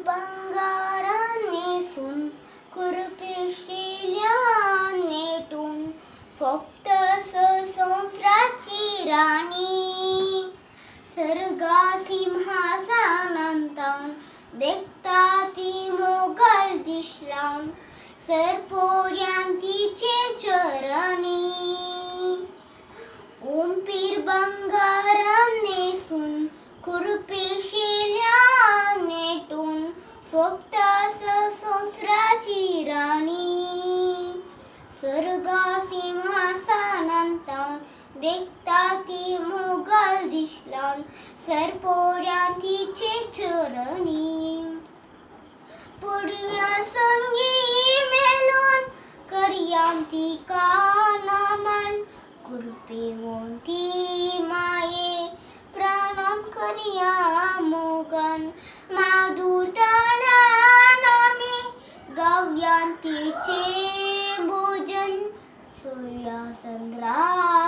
बंगारानेसून कुरपिशिल्या नेटून सोप्त संसाराची राणी सर्गा सिंहासनांतान देखता ती मोगल दिसलान सरपोर्यांतीचे चरणी ओम पीर बंगारानेसून कुरपिशिल्या नेटून सोप्त संसाराची राणी सर्गा सिंहासनांतान देखता ती मोगल दिसलान सरपोर्यांतीचे चरणी पुडव्या संगी मेलोन करयांती का नमन कुरपेवोंती माये प्राणम करिया मोगन माधुरताना नामे गाव्यांतीचे भोजन सूर्या चंद्रा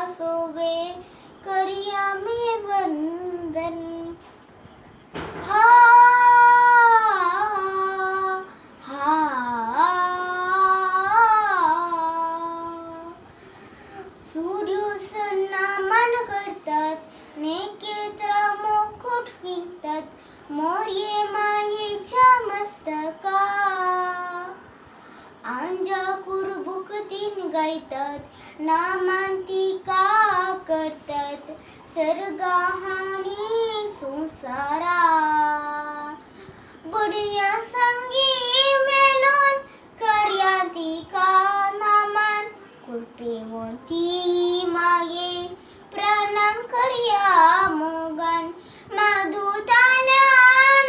सोबे करिया मी वंदन हा हा सूर्योसन नमन करतात नेकेत्र मुकुट विकतात मोर्ये मायेच्या मस्तका अंजा कुरबुकतीन गायतात नामांतिका करतात सर्गाहानी संसारा बुडव्या संगी मेलोन करयांतिका नामान कुरपेवोंती मागे प्रणाम करिया मोगन माधुरताना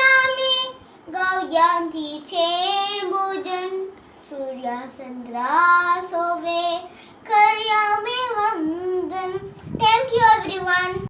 नामे गाव्यांतीचे भोजन सूर्या चंद्रा सोबे